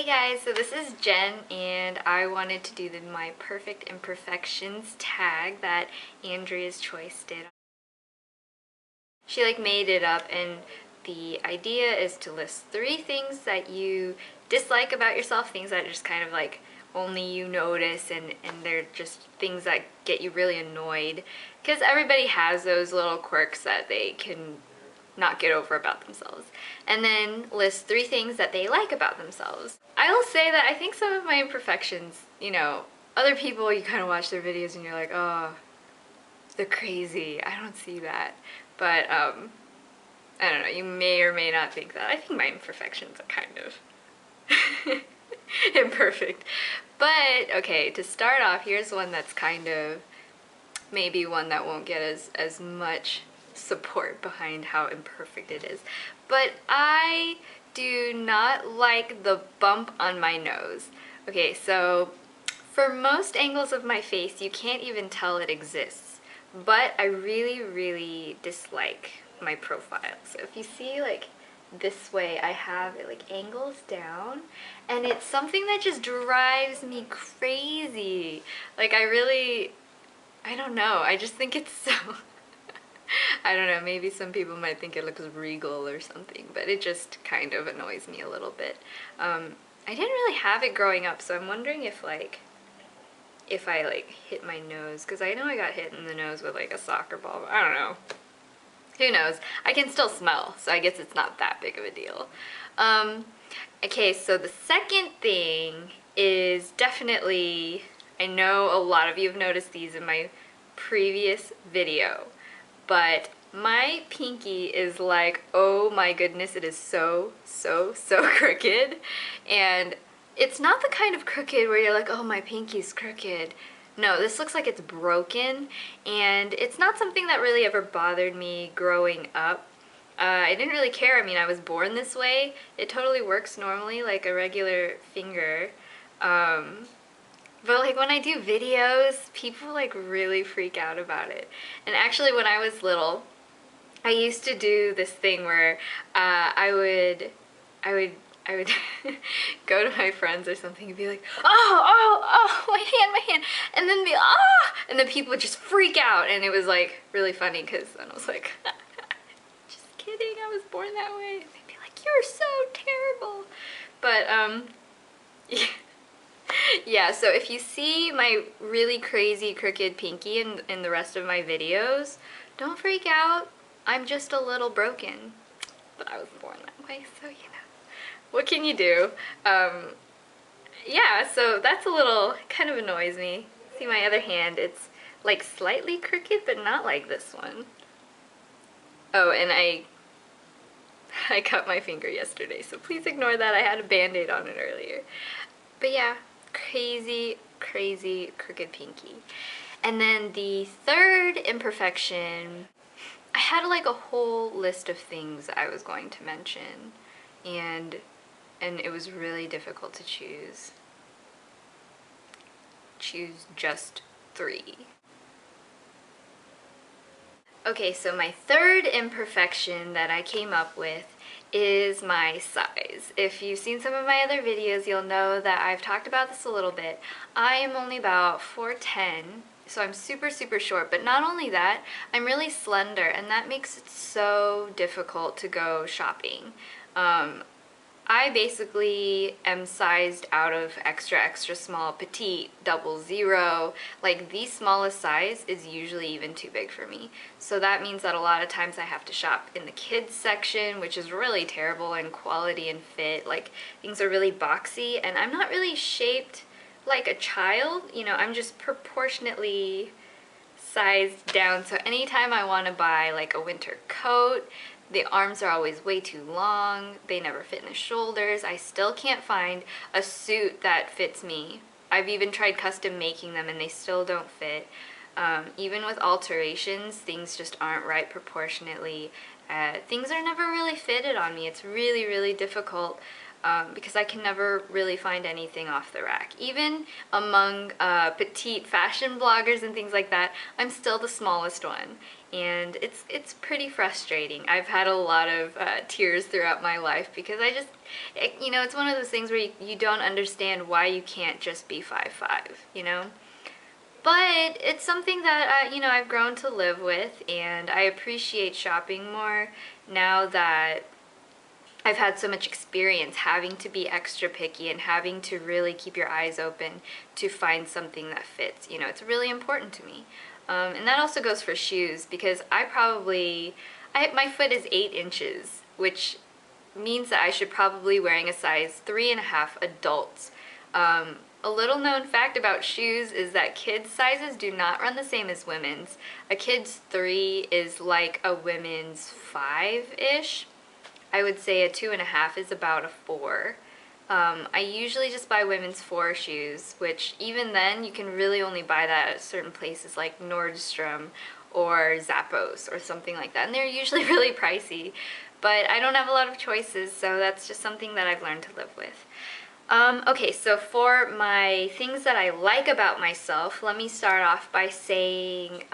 guys, so this is Jen and I wanted to do my Perfect Imperfections tag that Andrea's Choice did. She made it up, and the idea is to list 3 things that you dislike about yourself, things that just kind of only you notice, and they're just things that get you really annoyed, because everybody has those little quirks that they can not get over about themselves. And then list 3 things that they like about themselves. I will say that I think some of my imperfections, other people, you kind of watch their videos and you're like, oh, they're crazy. I don't see that. But, I don't know, you may or may not think that. I think my imperfections are kind of imperfect. But, okay, to start off, here's one that's kind of maybe one that won't get as much support behind how imperfect it is. But I do not like the bump on my nose. Okay, so for most angles of my face, you can't even tell it exists. But I really, really dislike my profile. So if you see this way, I have it angles down, and it's something that just drives me crazy. I don't know, I just think it's so I don't know, maybe some people might think it looks regal or something, but it just kind of annoys me a little bit. I didn't really have it growing up, so I'm wondering if I hit my nose, because I know I got hit in the nose with a soccer ball, but I don't know. Who knows? I can still smell, so I guess it's not that big of a deal. Okay, so the second thing is definitely, I know a lot of you have noticed these in my previous video, but my pinky is oh my goodness, it is so crooked. And it's not the kind of crooked where you're like, oh, my pinky's crooked. No, this looks like it's broken, and it's not something that really ever bothered me growing up. I didn't really care. I mean, I was born this way. It totally works normally like a regular finger. But when I do videos, people really freak out about it. And actually, when I was little, I used to do this thing where I would go to my friends or something and be like, oh, my hand, and then and then people would just freak out, and it was really funny, because then I was like, just kidding, I was born that way. And they'd be like, you're so terrible. But yeah. Yeah, so if you see my really crazy crooked pinky in the rest of my videos, don't freak out. I'm just a little broken. But I was born that way, so what can you do? Yeah, so that's a little, kind of annoys me. See my other hand, it's slightly crooked, but not like this one. Oh, and I cut my finger yesterday, so please ignore that. I had a band-aid on it earlier. But yeah, crazy crooked pinky. And then the third imperfection, I had a whole list of things I was going to mention, and it was really difficult to choose just 3. Okay, so my third imperfection that I came up with is my size. If you've seen some of my other videos, you'll know that I've talked about this a little bit. I am only about 4'10", so I'm super short, but not only that, I'm really slender, and that makes it so difficult to go shopping. I basically am sized out of extra small, petite, 00. The smallest size is usually even too big for me. So that means that a lot of times I have to shop in the kids section, which is really terrible in quality and fit. Things are really boxy, and I'm not really shaped like a child. I'm just proportionately sized down. So anytime I want to buy a winter coat, the arms are always way too long, they never fit in the shoulders. I still can't find a suit that fits me. I've even tried custom making them, and they still don't fit. Even with alterations, things just aren't right proportionately. Things are never really fitted on me. It's really difficult, because I can never really find anything off the rack. Even among petite fashion bloggers and things like that, I'm still the smallest one. and it's pretty frustrating. I've had a lot of tears throughout my life because you know, it's one of those things where you don't understand why you can't just be 5'5", you know? But it's something that, you know, I've grown to live with, and I appreciate shopping more now that I've had so much experience having to be extra picky and having to really keep your eyes open to find something that fits. You know, it's really important to me. And that also goes for shoes, because my foot is 8 inches, which means that I should probably wearing a size 3.5 adults. A little known fact about shoes is that kids' sizes do not run the same as women's. A kid's 3 is like a women's 5-ish. I would say a 2.5 is about a 4. I usually just buy women's 4 shoes, which even then you can really only buy that at certain places like Nordstrom or Zappos or something like that, and they're usually really pricey. But I don't have a lot of choices, so that's just something that I've learned to live with. Okay, so for my things that I like about myself, let me start off by saying,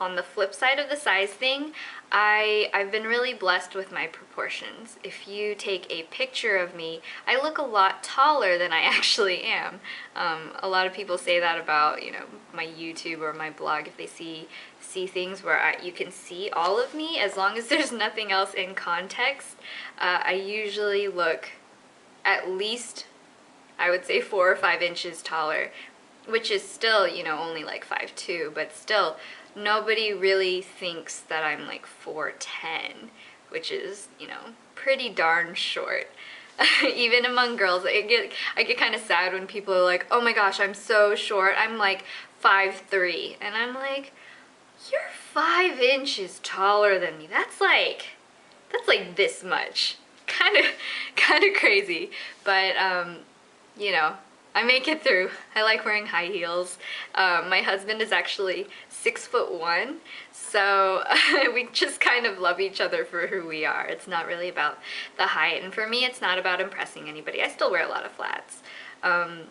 on the flip side of the size thing, I've been really blessed with my proportions. If you take a picture of me, I look a lot taller than I actually am. A lot of people say that about, you know, my YouTube or my blog. If they see things where you can see all of me, as long as there's nothing else in context, I usually look at least, I would say, 4 or 5 inches taller, which is still, you know, only like 5'2", but still, nobody really thinks that I'm like 4'10", which is, you know, pretty darn short. Even among girls, I get kind of sad when people are like, oh my gosh, I'm so short, I'm like 5'3", and I'm like, you're 5 inches taller than me. That's like this much. Kind of crazy, but you know, I make it through. I like wearing high heels. My husband is actually 6'1", so we just kind of love each other for who we are. It's not really about the height, and for me, it's not about impressing anybody. I still wear a lot of flats, and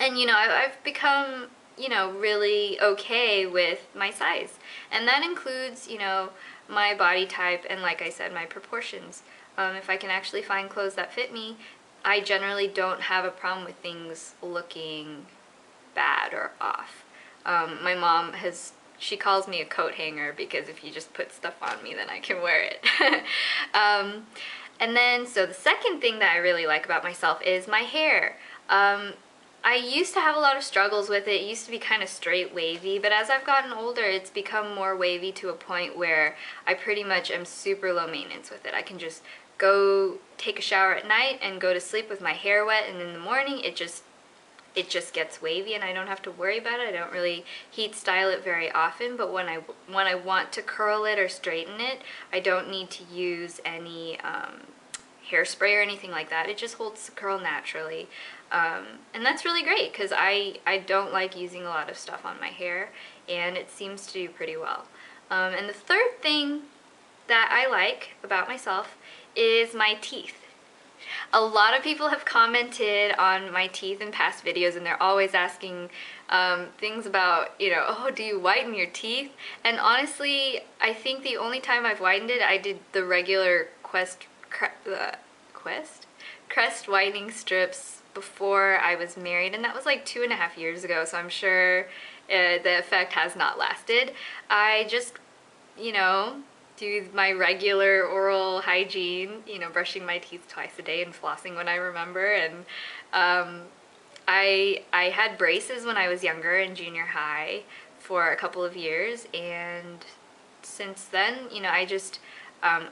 you know, I've become, you know, really okay with my size, and that includes, you know, my body type and, like I said, my proportions. If I can actually find clothes that fit me, I generally don't have a problem with things looking bad or off. My mom she calls me a coat hanger because if you just put stuff on me, then I can wear it. And then, so the second thing that I really like about myself is my hair. I used to have a lot of struggles with it. It used to be kind of straight wavy, but as I've gotten older, it's become more wavy to a point where I pretty much am super low maintenance with it. I can just go take a shower at night and go to sleep with my hair wet, and in the morning it just gets wavy and I don't have to worry about it. I don't really heat style it very often, but when I want to curl it or straighten it, I don't need to use any hairspray or anything like that. It just holds the curl naturally. And that's really great because I don't like using a lot of stuff on my hair, and it seems to do pretty well. And the third thing that I like about myself is my teeth. A lot of people have commented on my teeth in past videos, and they're always asking things about, you know, oh, do you whiten your teeth? And honestly, I think the only time I've whitened it, I did the regular crest whitening strips before I was married, and that was like 2.5 years ago, so I'm sure the effect has not lasted. I just, you know, do my regular oral hygiene, you know, brushing my teeth twice a day and flossing when I remember. And I had braces when I was younger in junior high for a couple of years, and since then, you know, I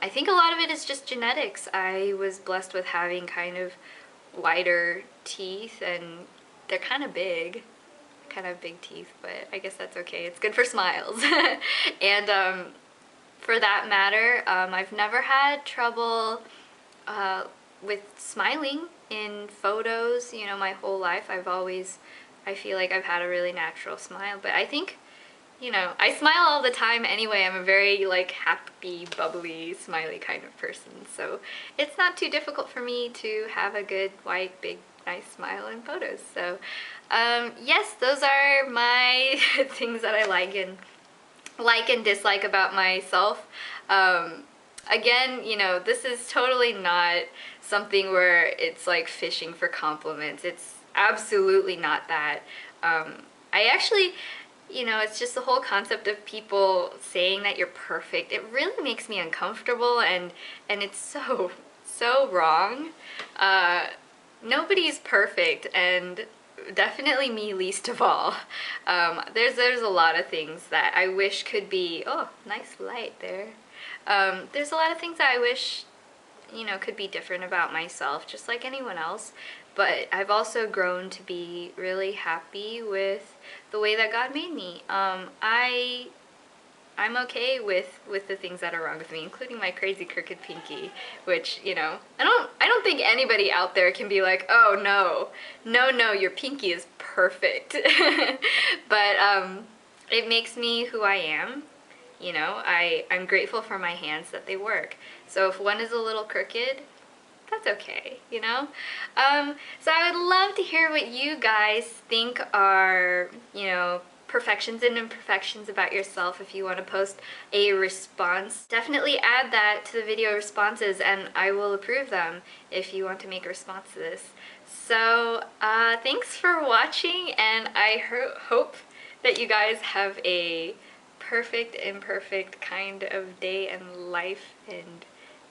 think a lot of it is just genetics. I was blessed with having kind of wider teeth, and they're kind of big. Kind of big teeth, but I guess that's okay. It's good for smiles. And for that matter, I've never had trouble with smiling in photos, you know, my whole life. I feel like I've had a really natural smile, but I think, you know, I smile all the time anyway. I'm a very, like, happy, bubbly, smiley kind of person, so it's not too difficult for me to have a good, white, big, nice smile in photos. So, yes, those are my things that I like, and like and dislike about myself. Again, you know, this is totally not something where it's like fishing for compliments. It's absolutely not that. I actually, you know, it's just the whole concept of people saying that you're perfect. It really makes me uncomfortable, and it's so wrong. Nobody's perfect, and definitely me least of all. There's a lot of things that I wish could be, oh, nice light there. There's a lot of things that I wish, you know, could be different about myself, just like anyone else. But I've also grown to be really happy with the way that God made me. I'm okay with the things that are wrong with me, including my crazy crooked pinky, which, you know, I don't think anybody out there can be like, oh no, your pinky is perfect. But it makes me who I am. You know, I'm grateful for my hands that they work. So if one is a little crooked, that's okay, you know? So I would love to hear what you guys think are, you know, perfections and imperfections about yourself. If you want to post a response, definitely add that to the video responses and I will approve them if you want to make a response to this. So thanks for watching, and I hope that you guys have a perfect, imperfect kind of day and life and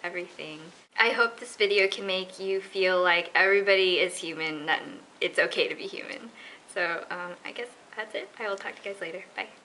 everything. I hope this video can make you feel like everybody is human and it's okay to be human. So I guess that's it. I will talk to you guys later. Bye.